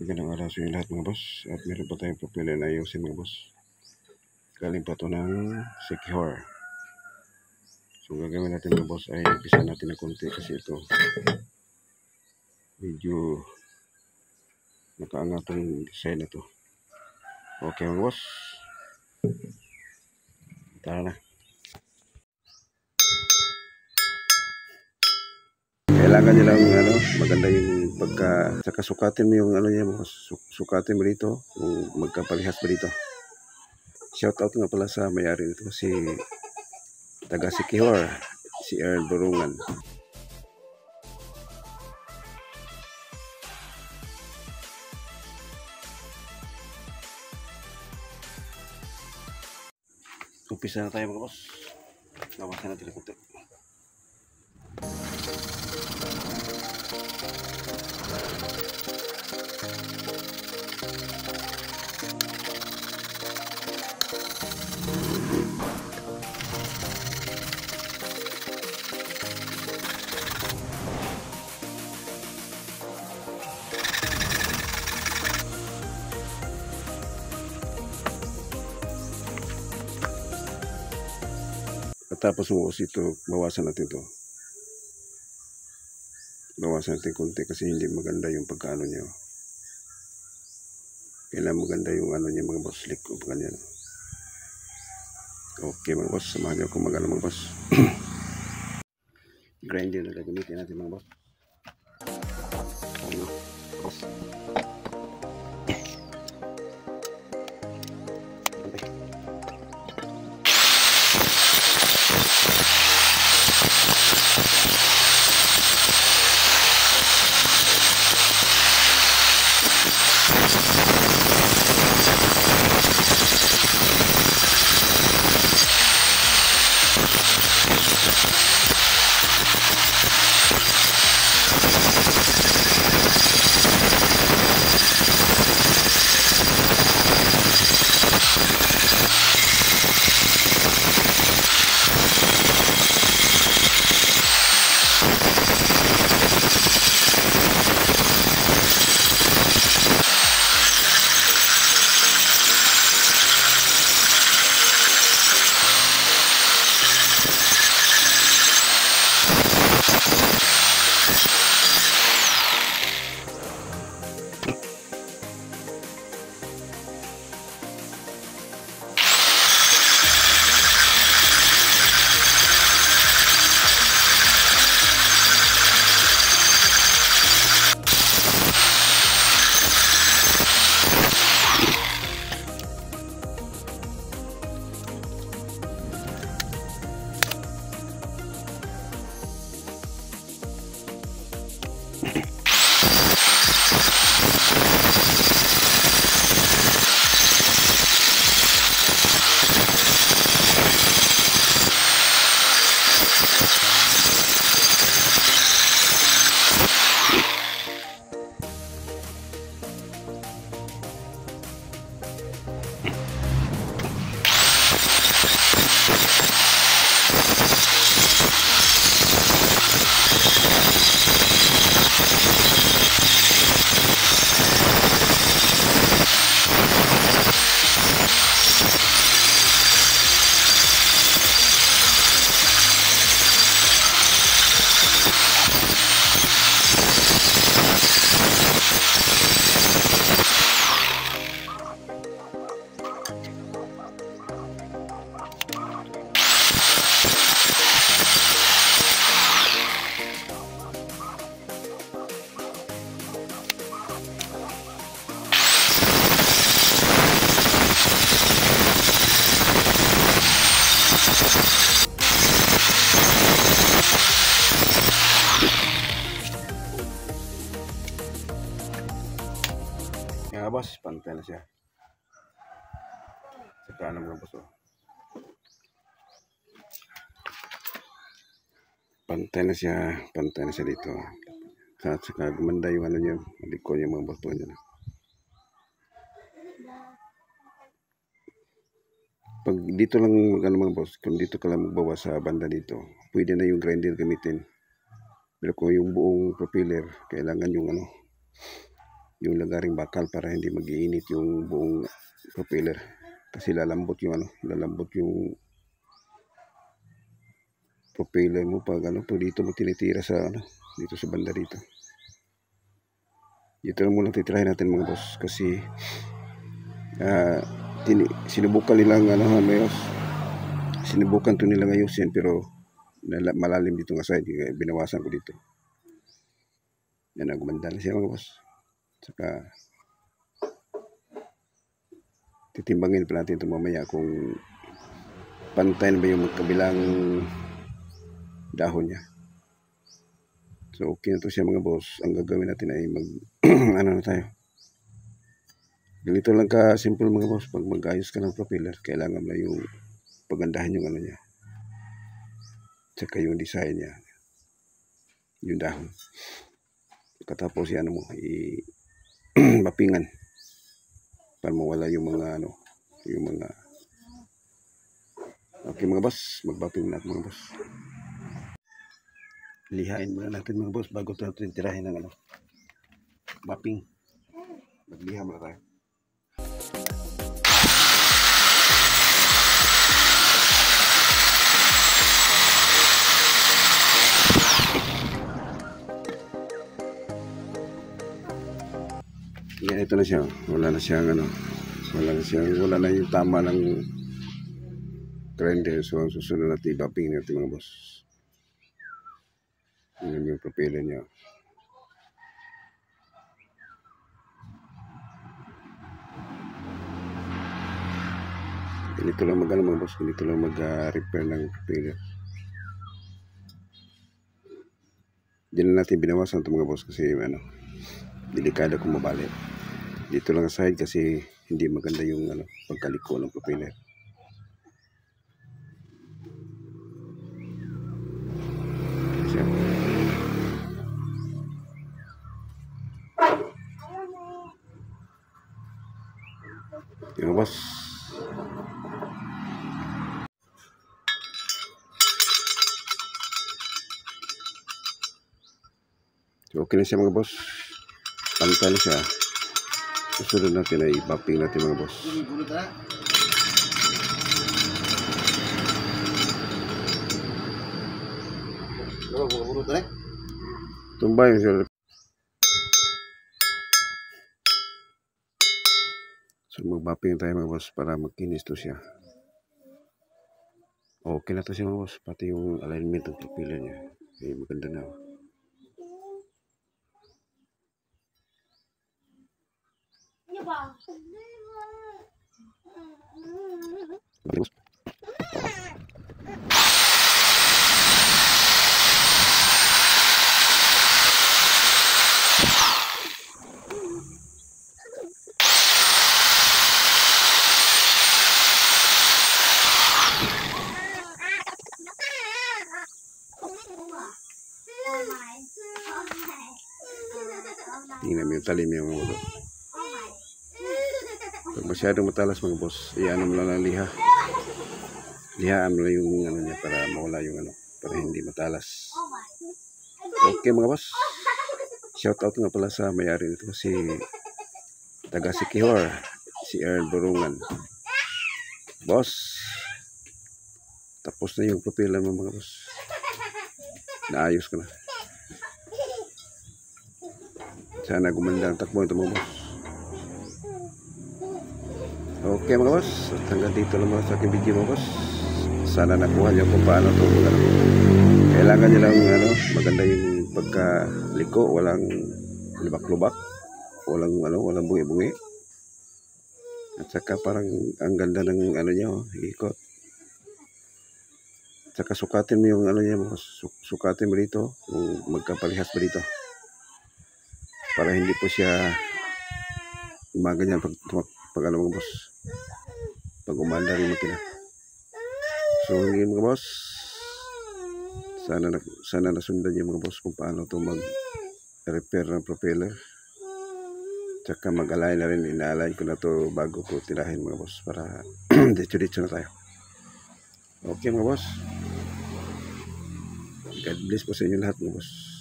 Magandang araw sa inyo lahat mga boss. At meron pa tayong propeller na ayusin mga boss. Galing pa ito ng Secure. So gagawin natin mga boss ay pisa natin na konti kasi ito medyo nakaangat ang design na ito. Okay mga boss. Tara na. Kailangan nyo lang maganda yung pagka saka sukatin mo yung niya mga boss. Sukatin mo dito kung magkaparehas ba dito. Shout out nga pala sa may-ari nito si taga Secure, si Earl Burungan. Umpisa na tayo mga boss. Nawasan natin ang konti. Tapos ito, bawasan natin to. Bawasan natin konti kasi hindi maganda yung pagkaano niya. Kailangan maganda yung niya mga boss, slick o ganyan. Okay mga boss, samahan niyo kung magano mga boss. Grinder na gagamitin natin mga boss. Boss. Kaya boss, pantay na siya. Saka mga boss pantay na siya dito. At saka gumanda yung niya, maliko niya mga boss po niya. Pag dito lang mga boss, kung dito ka lang magbawa sa banda dito, pwede na yung grinder gamitin. Pero kung yung buong propeller, kailangan yung yung lagaring bakal para hindi mag-iinit yung buong propeller. Kasi lalambot yung propeller mo pag dito mo tinitira sa dito sa banda dito. Dito lang muna titirahin natin mga boss kasi sinubukan nilang sinubukan to nilang ayusin pero malalim dito nga side, binawasan ko dito. Yan ang gumanda na siya mga boss. Saka titimbangin pa natin ito mamaya kung pantay na ba yung magkabilang dahon niya. So okay na to siya mga boss. Ang gagawin natin ay na tayo. Ganito lang ka simple mga boss. Pag mag-ayos ka ng propeller, kailangan na yung pagandahan yung niya. Tsaka yung design niya. Yung dahon. Katapos yan mo mapingan para mawala yung mga okay mga boss, magbaping natin mga boss. Lihain muna natin mga boss bago natin tirahin ng mapping. Magliha muna tayo. Yan, ito na siya. Wala na yung tama ng grinder. So ang susunod natin i-bapping natin mga boss. Yan yung propeller niya. Ganito lang mga boss. Ganito lang mag-repair ng propeller. Diyan na natin binawasan ito mga boss kasi delikado kung mabalik. Dito lang sa side kasi hindi maganda yung pagkaliko ng propeller. Yung boss. So, okay na siya mga boss. Pantay na siya. Susunod natin ay i-bapping natin mga boss. Tumbay siya. So mag-bapping tayo mga boss para magkinis to siya. Okay na to siya mga boss. Pati yung alignment ng propeller niya. Ay maganda na. Tingnan mo yung talim yung mga boss. Pag masyadong matalas mga boss, iyan mo lang ng liha. Lihaan mo lang yung niya para mawala yung para hindi matalas. Okay mga boss. Shout out nga pala sa may-ari nito si taga Siquijor, si Earl Burungan. Boss, tapos na yung propeller mo mga boss. Naayos ko na. Sana gumanda ang takbo ito mga boss. Okay mga boss, hanggang dito lang mga sa aking video mga boss. Sana nakuha niyo kung paano ito kailangan nyo lang maganda yung pagkaliko, walang lubak-lubak, walang bungi-bungi. At saka parang ang ganda ng niya, ikot. At saka sukatin mo yung niya, sukatin mo dito, kung magkaparehas mo dito. Para hindi po siya gumaganyan pag mga boss. Pag umanda rin makina. So ngayon mga boss, sana nasundan yung mga boss kung paano ito mag-repair ng propeller. Tsaka mag-align na rin, ina-align ko na to bago ko tirahin mga boss para diretso na tayo. Okay mga boss, God bless po sa inyo lahat mga boss.